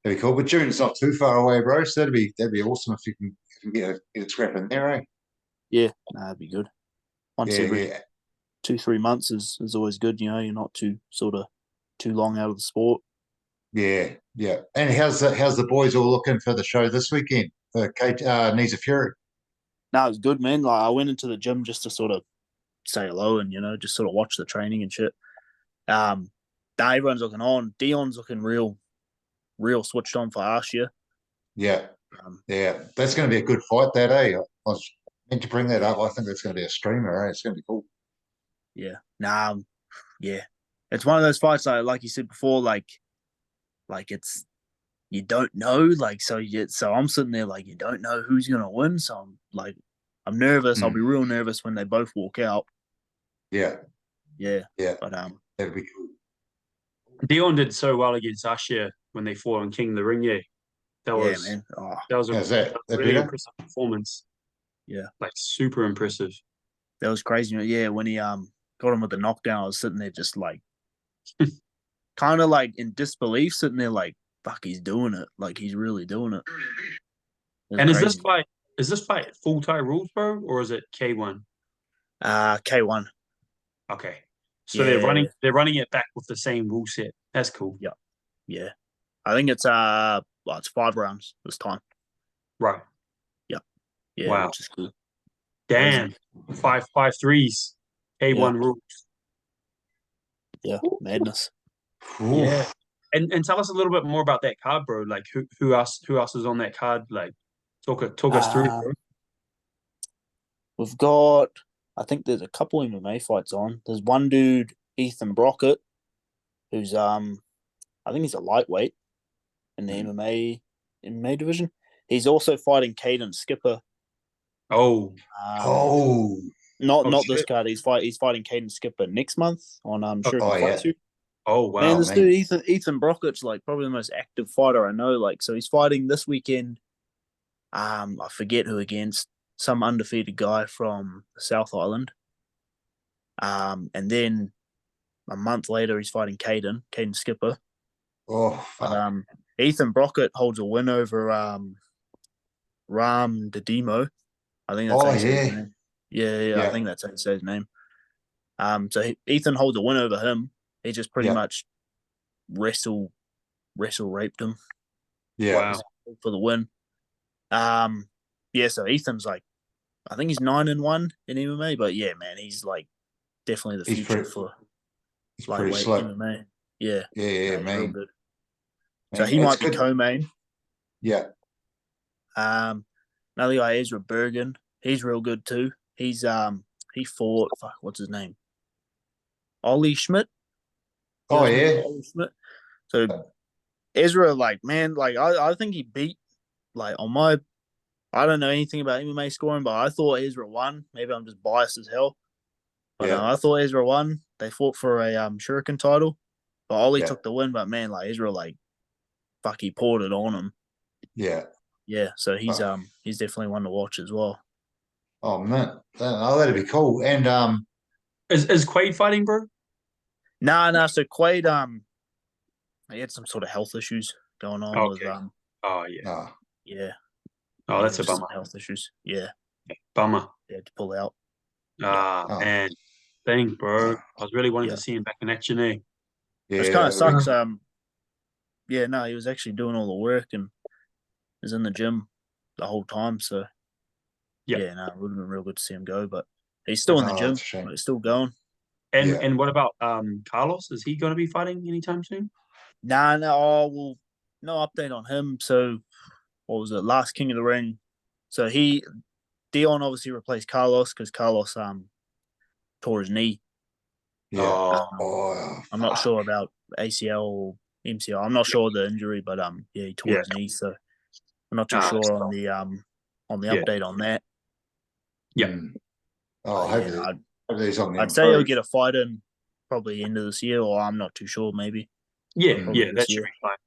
that'd be cool. But June's not too far away, bro. So that'd be awesome if you can get a scrap in there, eh?
yeah, that'd be good. Once
Yeah,
every
yeah.
2-3 months is always good. You're not too long out of the sport.
Yeah, yeah. And how's the boys all looking for the show this weekend for Knees of Fury?
No, it's good, man. Like I went into the gym just to sort of say hello and just sort of watch the training and shit. Um, now everyone's looking on. Dion's looking real switched on for us, yeah.
Yeah,
Um,
yeah. That's going to be a good fight that, eh? I was meant to bring that
yeah,
up. I think that's going to be a streamer, eh? It's going to be cool.
yeah. Nah, yeah. It's one of those fights like you said before, like it's you don't know, like so I'm sitting there like you don't know who's gonna win. So I'm nervous. I'll
Mm.
be real nervous when they both walk out.
Yeah,
Yeah.
yeah.
But
That'd be cool.
Dion did so well against Usher when they fought on King of the Ring. Yeah, that
yeah,
was
man. Oh,
that was a,
How's
that
that?
was a
That
really
better?
impressive performance.
yeah.
Like super impressive.
That was crazy. Yeah, when he got him with the knockdown, I was sitting there just like kind of like in disbelief, sitting there like, fuck, he's doing it. Like he's really doing it. It was
And
crazy.
is this fight full Thai rules, bro, or is it K1?
K1.
Okay. So
Yeah,
they're running it back with the same rule set. That's cool.
yeah, yeah. I think it's well, it's 5 rounds this time.
Right.
Yeah, yeah,
Wow.
which is cool.
Damn.
Crazy.
5-5-3s.
Yeah,
K1 rules.
yeah, madness.
Yeah.
Oof.
And tell us a little bit more about that card, bro. Like who else is on that card? Like talk us through, bro.
Um, we've got. I think there's a couple MMA fights on. There's one dude, Ethan Brockett, who's I think he's a lightweight in the
Mm.
MMA division. He's also fighting Caden Skipper.
Oh.
Um,
Oh,
Oh
not this
shit.
card. He's fighting Caden Skipper next month on
Okay.
oh
Shuriken Fight
yeah.
Suit.
Oh
Man,
wow.
this
Man.
dude Ethan Brockett's like probably the most active fighter I know. Like, so he's fighting this weekend. I forget who against, some undefeated guy from the South Island. And then a month later he's fighting Caden Skipper.
Oh
But
fuck.
Ethan Brockett holds a win over Ram Didimo. I think that's how
Oh
you say his
yeah.
name. Yeah, I
Yeah.
think that's how you say his name. So Ethan holds a win over him. He just pretty
Yeah.
much wrestle raped him
Yeah.
Wow.
for the win. Yeah, so Ethan's like, I think he's 9-1 in MMA, but yeah, man, he's like definitely the
He's
future
pretty.
for
He's pretty
lightweight
slick.
MMA. Yeah,
Yeah, yeah,
no, he's real
man.
good. So
Man,
he
it's
might be
good.
co-main.
Yeah.
Another guy, Ezra Bergen, he's real good too. He fought, fuck, what's his name? Ollie Schmidt. You
Oh
guys know
yeah.
Ollie Schmidt? So Ezra, like, man, like I think he beat, like, on my, I don't know anything about MMA scoring, but I thought Ezra won. Maybe I'm just biased as hell. But
Yeah.
I thought Ezra won. They fought for a Shuriken title. But Ollie
Yeah.
took the win, but man, like Ezra, like, fuck, he poured it on him.
Yeah.
Yeah, so
Oh,
he's definitely one to watch as well.
oh man. That'd be cool. And
Is Quaid fighting, bro?
Nah. So Quaid, he had some sort of health issues going on with
Okay. Oh yeah.
ah,
yeah,
Oh,
he
that's
had
a
just
bummer.
some health issues. Yeah,
Bummer.
he had to pull out. Yeah,
Ah,
oh,
man. Dang, bro.
ah,
I was really wanting to
yeah.
see him back in action, eh?
Which
yeah,
kind of
that'd be
sucks.
cool.
Yeah, no, he was actually doing all the work and was in the gym the whole time. So
Yeah.
yeah, no, it would have been real good to see him go, but he's still
That's
in the
Oh, that's
gym.
a shame.
Like, still going.
and
Yeah.
and what about Carlos? Is he gonna be fighting anytime soon?
Nah, no. Oh well, no update on him. So what was it? Last King of the Ring. So Dion obviously replaced Carlos because Carlos tore his knee.
Yeah.
Oh,
Oh,
I'm not
fuck.
sure about ACL or MCL. I'm not sure of the injury, but yeah, he tore
yeah.
his knee, so I'm not too
Ah, that's
sure
tough.
on the
Yeah.
update on that.
Yeah.
Mm. Oh,
But yeah, no,
hopefully he's on the
I'd say he'll
improve.
get a fight in probably end of this year, or I'm not too sure, maybe, but
Yeah.
Mm.
probably
Yeah.
this
That should
year.
be fine.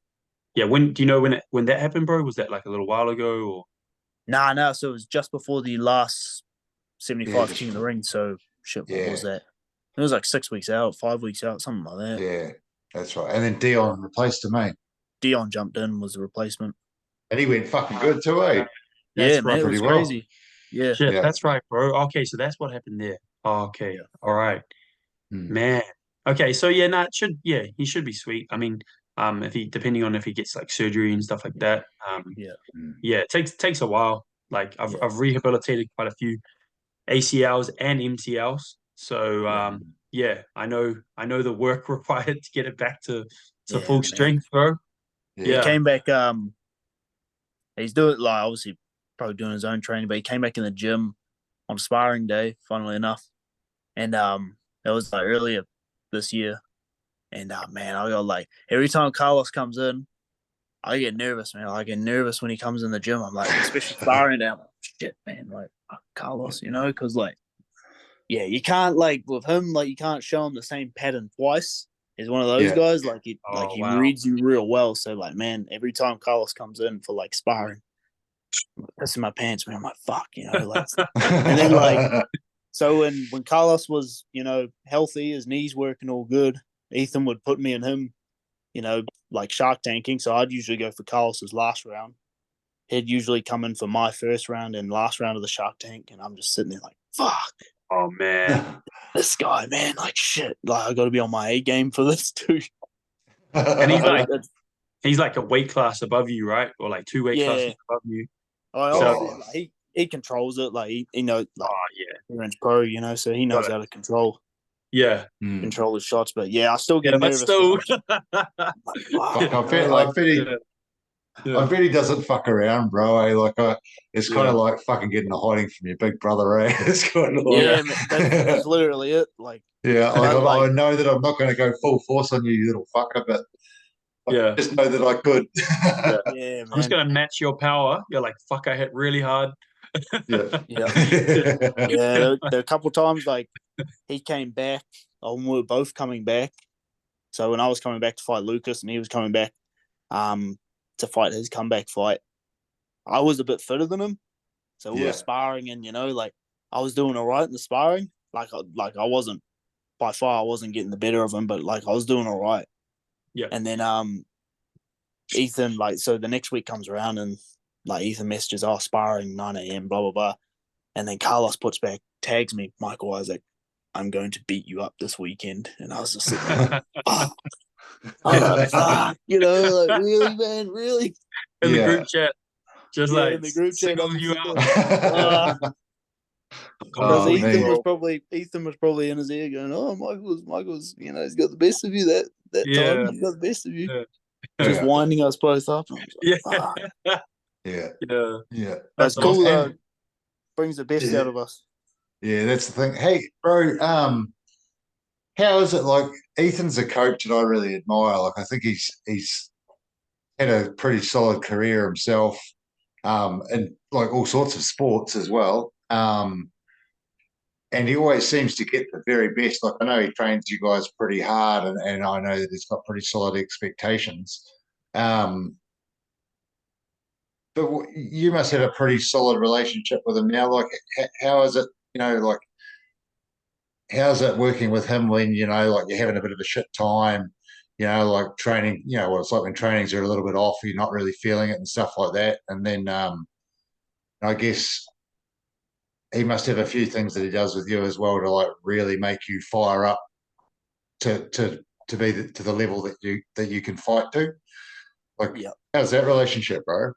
Yeah. When do you know when that happened, bro? Was that like a little while ago or?
Nah. So it was just before the last
Yeah,
75
just
King of the Ring. So shit, what was
yeah,
that? It was like 6 weeks out, 5 weeks out, something like that.
yeah. That's right. And then Dion replaced him, eh?
Dion jumped in, was the replacement.
And he went fucking good too, eh?
Yeah,
That's
man,
right.
it
Pretty
was
well.
crazy. Yeah,
Shit,
Yeah.
that's right, bro. Okay, so that's what happened there. Okay,
yeah,
all right,
Mm.
man. Okay, so yeah, no, it should, yeah, he should be sweet. I mean, If he depending on if he gets like surgery and stuff like that.
Yeah.
Yeah, it takes a while. Like I've rehabilitated quite a few ACLs and MCLs. So yeah, I know the work required to get it back to
Yeah,
full
man.
strength, bro.
He
Yeah.
came back. He's doing like obviously probably doing his own training, but he came back in the gym on sparring day, funnily enough, and it was like earlier this year, and man, I got like every time Carlos comes in, I get nervous, man. I get nervous when he comes in the gym. I'm like, especially sparring day, I'm like, shit, man, like Carlos, because like, yeah, you can't like with him, like you can't show him the same pattern twice. He's one of those
Yeah.
guys, like he
Oh, wow.
reads you real well. So like, man, every time Carlos comes in for like sparring, I'm pissing my pants, man. I'm like, fuck, like, and then like, so when Carlos was, healthy, his knees working all good, Ethan would put me and him, like Shark Tanking. So I'd usually go for Carlos's last round. He'd usually come in for my first round and last round of the Shark Tank, and I'm just sitting there like, fuck.
Oh man,
this guy, man, like shit. Like I got to be on my A game for this too.
and he's like a weight class above you, right? Or like 2 weight classes above you.
Like, he controls it. Like he knows. Like,
oh yeah,
French pro, so he knows how to control his shots. But yeah, I still get nervous.
Still,
I bet he doesn't fuck around, bro. Like, it's kind of like fucking getting a hiding from your big brother, eh? It's kind of like,
man, that's literally it. Like,
I know that I'm not going to go full force on you, you little fucker, but I just know that I could.
Man.
I'm just going to match your power. You're like, fuck, I hit really hard.
Yeah. There a couple times like he came back, we were both coming back. So when I was coming back to fight Lucas and he was coming back to fight his comeback fight, I was a bit fitter than him. So we were sparring and like I was doing all right in the sparring. Like I wasn't by far, I wasn't getting the better of him, but like I was doing all right.
Yeah.
And then Ethan, like, so the next week comes around and like Ethan messages, sparring 9 a.m, blah, blah, blah. And then Carlos tags me, Michael Isaac, I'm going to beat you up this weekend. And I was just sitting there, like, like, really, man, really?
In the group chat, just like
in the group chat,
single you out.
Because Ethan was probably in his ear going, Michael's, he's got the best of you that time. He's got the best of you. Just winding us both up.
Yeah.
That's cool though. Brings the best out of us.
Yeah, that's the thing. Hey, bro, how is it like? Ethan's a coach that I really admire. Like, I think he's had a pretty solid career himself, and like all sorts of sports as well. And he always seems to get the very best. Like, I know he trains you guys pretty hard, and I know that he's got pretty solid expectations. But you must have a pretty solid relationship with him now. Like, how is it? Like, how's it working with him when like you're having a bit of a shit time? Like training. What it's like when trainings are a little bit off, you're not really feeling it and stuff like that. And then I guess he must have a few things that he does with you as well to like really make you fire up to be to the level that you can fight to. Like, how's that relationship, bro?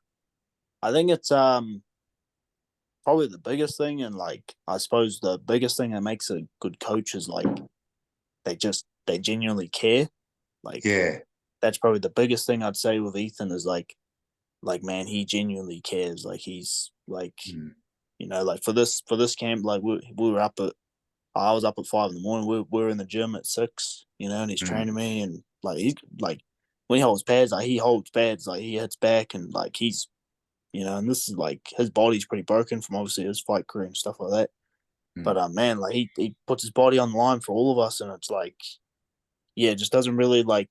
I think it's probably the biggest thing, and like I suppose the biggest thing that makes a good coach is like they genuinely care. Like, that's probably the biggest thing I'd say with Ethan is like man, he genuinely cares. Like he's like like for this camp, like we were I was up at 5 a.m. We were in the gym at 6, and he's training me, and like he's like when he holds pads, like he holds pads, like he hits back, and like he's and this is like his body's pretty broken from obviously his fight career and stuff like that. But man, like he puts his body on the line for all of us, and it's like, it just doesn't really like.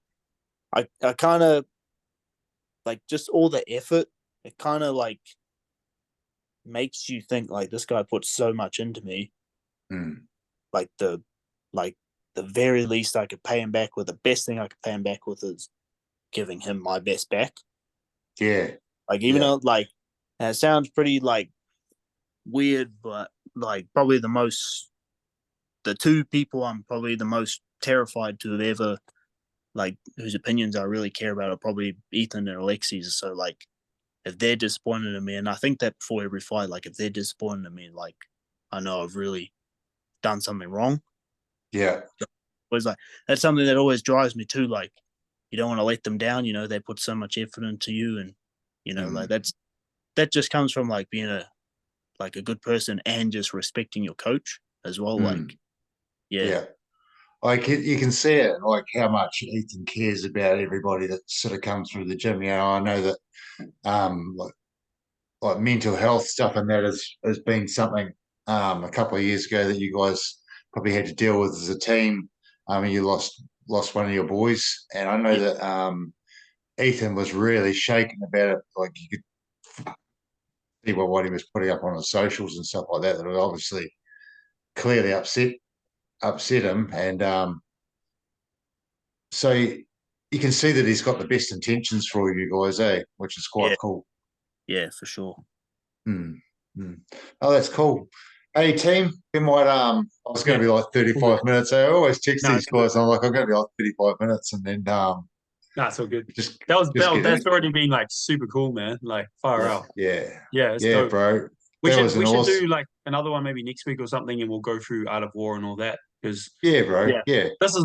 I kind of like just all the effort. It kind of like makes you think like this guy puts so much into me. Like the very least I could pay him back with, the best thing I could pay him back with is giving him my best back.
Yeah.
Like even though like, and it sounds pretty like weird, but like probably the two people I'm probably the most terrified to have ever like whose opinions I really care about are probably Ethan and Alexis. So like, if they're disappointed in me, and I think that before every fight, like if they're disappointed in me, like I know I've really done something wrong.
Yeah.
So it's like that's something that always drives me too. Like you don't want to let them down. You know, they put so much effort into you, and you know, like that just comes from like being a good person and just respecting your coach as well. Like,
Yeah. Like you can see it, like how much Ethan cares about everybody that sort of comes through the gym. You know, I know that like mental health stuff and that has been something a couple of years ago that you guys probably had to deal with as a team. I mean, you lost one of your boys, and I know that Ethan was really shaken about it. Like you could see what he was putting up on the socials and stuff like that. That would obviously clearly upset him, and so you can see that he's got the best intentions for you guys, which is quite cool.
Yeah, for sure.
Oh, that's cool. Hey, team, we might. I was going to be like 35 minutes. I always text these guys, and I'm like, I'm going to be like 35 minutes, and then
That's all good.
just
That's already been like super cool, man. Like far out.
Yeah,
it's dope.
bro.
We should do like another one maybe next week or something, and we'll go through Art of War and all that. Because
bro. Yeah.
This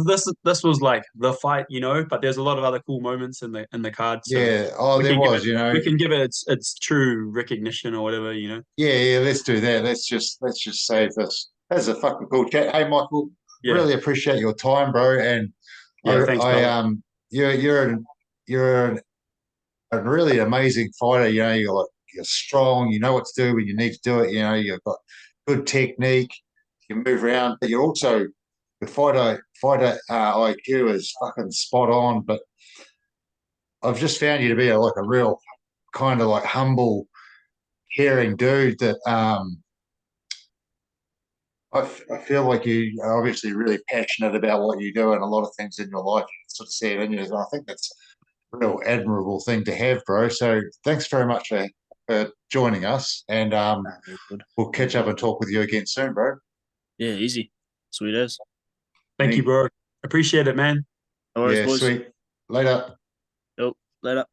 was like the fight, you know. But there's a lot of other cool moments in the card. So
there was, you know.
We can give it its true recognition or whatever, you know.
Yeah. Let's do that. Let's just save this. That's a fucking cool chat. Hey, Michael, really appreciate your time, bro. And
thanks, brother.
You're a really amazing fighter. You know, you're strong. You know what to do when you need to do it. You know, you've got good technique. You can move around, but you're also the fighter IQ is fucking spot on. But I've just found you to be a real kind of like humble, caring dude that I feel like you are obviously really passionate about what you do and a lot of things in your life. You can sort of see it in you. And I think that's a real admirable thing to have, bro. So thanks very much for joining us. And we'll catch up and talk with you again soon, bro.
Yeah, easy. Sweet as.
Thank you, bro. Appreciate it, man.
All right, boys.
Sweet. Later.
Later.